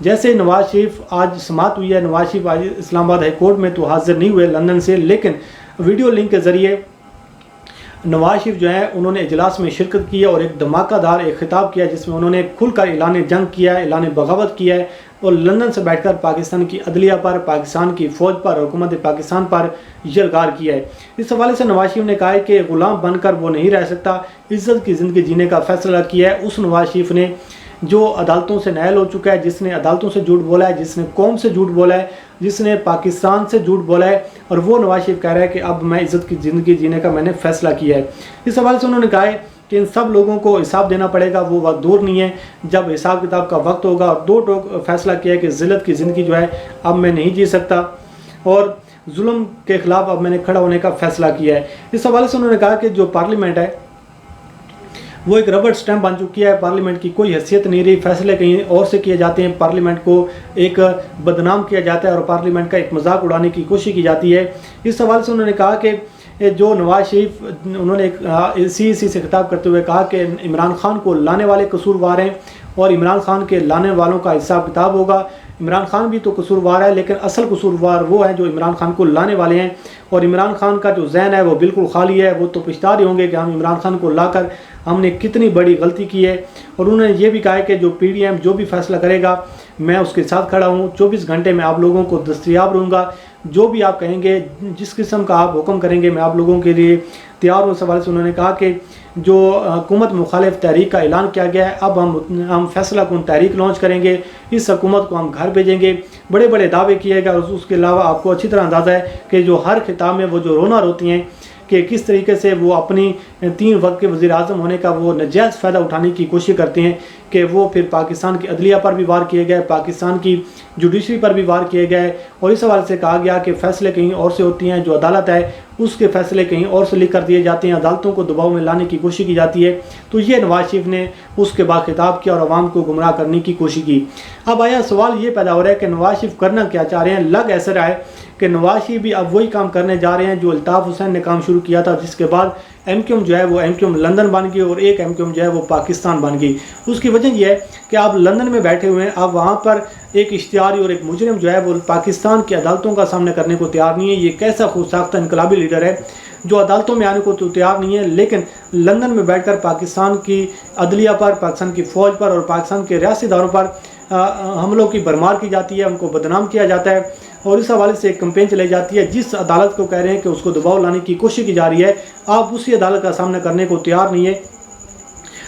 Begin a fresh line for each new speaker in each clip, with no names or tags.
جیسے نواز شریف آج سماعت ہوئی ہے، نواز شریف آج اسلام آباد ہائی کورٹ میں تو حاضر نہیں ہوئے لندن سے، لیکن ویڈیو لنک کے ذریعے نواز شریف جو ہیں انہوں نے اجلاس میں شرکت کی ہے اور ایک دھماکہ دار ایک خطاب کیا جس میں انہوں نے کھل کر اعلان جنگ کیا ہے، اعلان بغاوت کیا ہے اور لندن سے بیٹھ کر پاکستان کی عدلیہ پر، پاکستان کی فوج پر، حکومت پاکستان پر یلغار کیا ہے۔ اس حوالے سے نواز شریف نے کہا ہے کہ غلام بن کر وہ نہیں رہ سکتا، عزت کی زندگی جینے کا فیصلہ کیا ہے۔ اس نواز شریف نے جو عدالتوں سے نائل ہو چکا ہے، جس نے عدالتوں سے جھوٹ بولا ہے، جس نے قوم سے جھوٹ بولا ہے، جس نے پاکستان سے جھوٹ بولا ہے، اور وہ نواز شریف کہہ رہا ہے کہ اب میں عزت کی زندگی جینے کا میں نے فیصلہ کیا ہے۔ اس حوالے سے انہوں نے کہا ہے کہ ان سب لوگوں کو حساب دینا پڑے گا، وہ وقت دور نہیں ہے جب حساب کتاب کا وقت ہوگا، اور دو ٹوک فیصلہ کیا ہے کہ ذلت کی زندگی جو ہے اب میں نہیں جی سکتا اور ظلم کے خلاف اب میں نے کھڑا ہونے کا فیصلہ کیا ہے۔ اس حوالے سے انہوں نے کہا کہ جو پارلیمنٹ ہے وہ ایک ربڑ سٹیمپ بن چکی ہے، پارلیمنٹ کی کوئی حیثیت نہیں رہی، فیصلے کہیں اور سے کیے جاتے ہیں، پارلیمنٹ کو ایک بدنام کیا جاتا ہے اور پارلیمنٹ کا ایک مذاق اڑانے کی کوشش کی جاتی ہے۔ اس حوالے سے انہوں نے کہا کہ جو نواز شریف انہوں نے سی سے خطاب کرتے ہوئے کہا کہ عمران خان کو لانے والے قصوروار ہیں اور عمران خان کے لانے والوں کا حساب کتاب ہوگا۔ عمران خان بھی تو قصوروار ہے، لیکن اصل قصوروار وہ ہیں جو عمران خان کو لانے والے ہیں، اور عمران خان کا جو ذہن ہے وہ بالکل خالی ہے، وہ تو پچھتا رہے ہوں گے کہ ہم عمران خان کو لا کر ہم نے کتنی بڑی غلطی کی ہے۔ اور انہوں نے یہ بھی کہا ہے کہ جو پی ڈی ایم جو بھی فیصلہ کرے گا میں اس کے ساتھ کھڑا ہوں، 24 گھنٹے میں آپ لوگوں کو دستیاب رہوں گا، جو بھی آپ کہیں گے، جس قسم کا آپ حکم کریں گے میں آپ لوگوں کے لیے تیار ہوں۔ اس حوالے سے انہوں نے کہا کہ جو حکومت مخالف تحریک کا اعلان کیا گیا ہے، اب ہم فیصلہ کن تحریک لانچ کریں گے، اس حکومت کو ہم گھر بھیجیں گے، بڑے بڑے دعوے کیے گا۔ اور اس کے علاوہ آپ کو اچھی طرح اندازہ ہے کہ جو ہر خطاب میں وہ جو رونا روتی ہیں کہ کس طریقے سے وہ اپنی 3 وقت کے وزیر اعظم ہونے کا وہ ناجائز فائدہ اٹھانے کی کوشش کرتے ہیں کہ وہ پھر پاکستان کی عدلیہ پر بھی وار کیے گئے، پاکستان کی جوڈیشری پر بھی وار کیے گئے، اور اس حوالے سے کہا گیا کہ فیصلے کہیں اور سے ہوتی ہیں، جو عدالت ہے اس کے فیصلے کہیں اور سے لکھ کر دیے جاتے ہیں، عدالتوں کو دباؤ میں لانے کی کوشش کی جاتی ہے۔ تو یہ نواز شریف نے اس کے بعد خطاب کیا اور عوام کو گمراہ کرنے کی کوشش کی۔ اب آیا سوال یہ پیدا ہو رہا ہے کہ نواز شریف کرنا کیا چاہ رہے ہیں؟ لگ ایسا رہا ہے کہ نواز شریف بھی اب وہی کام کرنے جا رہے ہیں جو الطاف حسین نے کام شروع کیا تھا، جس کے بعد ایم کیو ایم جو ہے وہ ایم کیو ایم لندن بن گئی اور ایک ایم کیو ایم جو ہے وہ پاکستان بن گئی۔ اس کی وجہ یہ ہے کہ آپ لندن میں بیٹھے ہوئے ہیں، آپ وہاں پر ایک اشتہاری اور ایک مجرم جو ہے وہ پاکستان کی عدالتوں کا سامنا کرنے کو تیار نہیں ہے۔ یہ کیسا خود ساختہ انقلابی لیڈر ہے جو عدالتوں میں آنے کو تو تیار نہیں ہے، لیکن لندن میں بیٹھ کر پاکستان کی عدلیہ پر، پاکستان کی فوج پر اور پاکستان کے ریاستی اداروں پر حملوں کی بھرمار کی جاتی ہے، ان کو بدنام کیا جاتا ہے، اور اس حوالے سے ایک کمپین چلائی جاتی ہے جس عدالت کو کہہ رہے ہیں کہ اس کو دباؤ لانے کی کوشش کی جا رہی ہے، آپ اسی عدالت کا سامنا کرنے کو تیار نہیں ہے۔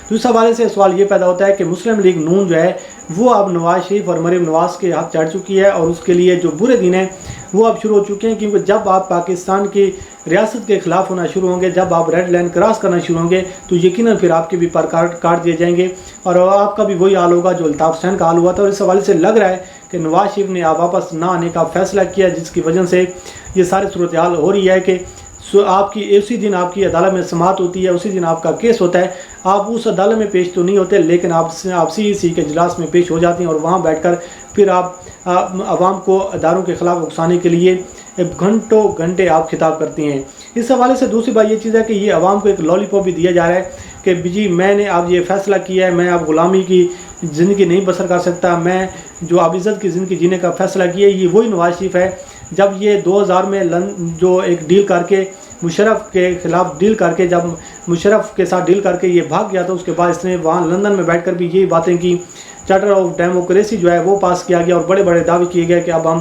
تو اس حوالے سے سوال یہ پیدا ہوتا ہے کہ مسلم لیگ نون جو ہے وہ اب نواز شریف اور مریم نواز کے ہاتھ چڑھ چکی ہے، اور اس کے لیے جو برے دن ہیں وہ اب شروع ہو چکے ہیں، کیونکہ جب آپ پاکستان کی ریاست کے خلاف ہونا شروع ہوں گے، جب آپ ریڈ لائن کراس کرنا شروع ہوں گے تو یقیناً پھر آپ کے بھی پر کاٹ دیے جائیں گے، اور آپ کا بھی وہی حال ہوگا جو الطاف حسین کا حال ہوا تھا۔ اور اس حوالے سے لگ رہا ہے کہ نواز شریف نے آپ واپس نہ آنے کا فیصلہ کیا، جس کی وجہ سے یہ ساری صورتحال ہو رہی ہے کہ آپ کی اسی دن آپ کی عدالت میں سماعت ہوتی ہے، اسی دن آپ کا کیس ہوتا ہے، آپ اس عدالت میں پیش تو نہیں ہوتے لیکن آپ سی کے اجلاس میں پیش ہو جاتے ہیں، اور وہاں بیٹھ کر پھر آپ عوام کو اداروں کے خلاف اکسانے کے لیے گھنٹوں گھنٹے آپ خطاب کرتے ہیں۔ اس حوالے سے دوسری بات یہ چیز ہے کہ یہ عوام کو ایک لالی پاپ بھی دیا جا رہا ہے کہ جی میں نے اب یہ فیصلہ کیا ہے، میں اب غلامی کی زندگی نہیں بسر کر سکتا، میں جو اب عزت کی زندگی جینے کا فیصلہ کیا ہے۔ یہ وہی نواز شریف ہے جب یہ 2000 میں جو ایک ڈیل کر کے مشرف کے خلاف ڈیل کر کے، جب مشرف کے ساتھ ڈیل کر کے یہ بھاگ گیا تھا، اس کے بعد اس نے وہاں لندن میں بیٹھ کر بھی یہی باتیں کی، چارٹر آف ڈیموکریسی جو ہے وہ پاس کیا گیا اور بڑے بڑے دعوے کیے گئے کہ اب ہم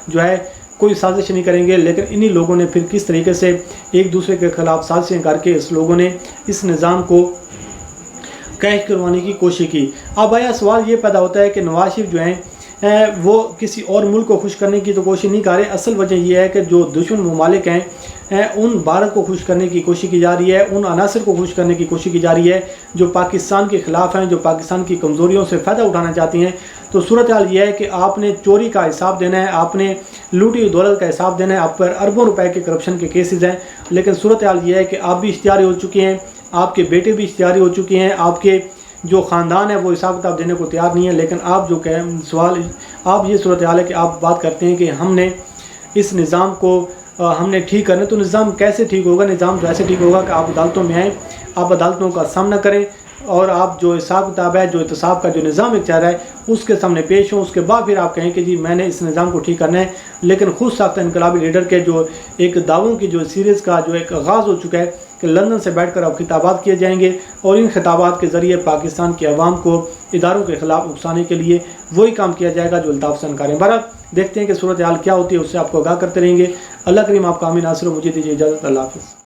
جو ہے کوئی سازش نہیں کریں گے، لیکن انہی لوگوں نے پھر کس طریقے سے ایک دوسرے کے خلاف سازشیں کر کے اس لوگوں نے اس نظام کو کیش کروانے کی کوشش کی۔ اب آیا سوال یہ پیدا ہوتا ہے کہ نواز شریف جو ہیں وہ کسی اور ملک کو خوش کرنے کی تو کوشش نہیں کر رہے، اصل وجہ یہ ہے کہ جو دشمن ممالک ہیں ان بھارت کو خوش کرنے کی کوشش کی جا رہی ہے، ان عناصر کو خوش کرنے کی کوشش کی جا رہی ہے جو پاکستان کے خلاف ہیں، جو پاکستان کی کمزوریوں سے فائدہ اٹھانا چاہتی ہیں۔ تو صورتحال یہ ہے کہ آپ نے چوری کا حساب دینا ہے، آپ نے لوٹی ہوئی دولت کا حساب دینا ہے، آپ پر اربوں روپے کے کرپشن کے کیسز ہیں، لیکن صورتحال یہ ہے کہ آپ بھی اشتہاری ہو چکے ہیں، آپ کے بیٹے بھی اشتہاری ہو چکے ہیں، آپ کے جو خاندان ہے وہ حساب کتاب دینے کو تیار نہیں ہے، لیکن آپ جو کہ سوال آپ یہ صورتحال ہے کہ آپ بات کرتے ہیں کہ ہم نے اس نظام کو ہم نے ٹھیک کرنا، تو نظام کیسے ٹھیک ہوگا؟ نظام تو ایسے ٹھیک ہوگا کہ آپ عدالتوں میں آئیں، آپ عدالتوں کا سامنا کریں، اور آپ جو حساب کتاب ہے، جو احتساب کا جو نظام چل رہا ہے اس کے سامنے پیش ہوں، اس کے بعد پھر آپ کہیں کہ جی میں نے اس نظام کو ٹھیک کرنا ہے۔ لیکن خود ساختہ انقلابی لیڈر کے جو ایک دعووں کی جو سیریز کا جو ایک آغاز ہو چکا ہے کہ لندن سے بیٹھ کر اب خطابات کیے جائیں گے، اور ان خطابات کے ذریعے پاکستان کے عوام کو اداروں کے خلاف اکسانے کے لیے وہی کام کیا جائے گا جو الطاف سے انکار ہے۔ بہرحال دیکھتے ہیں کہ صورتحال کیا ہوتی ہے، اس سے آپ کو آگاہ کرتے رہیں گے۔ اللہ کریم آپ کا حامی ناصر ہو، مجھے دیجیے اجازت، اللہ حافظ۔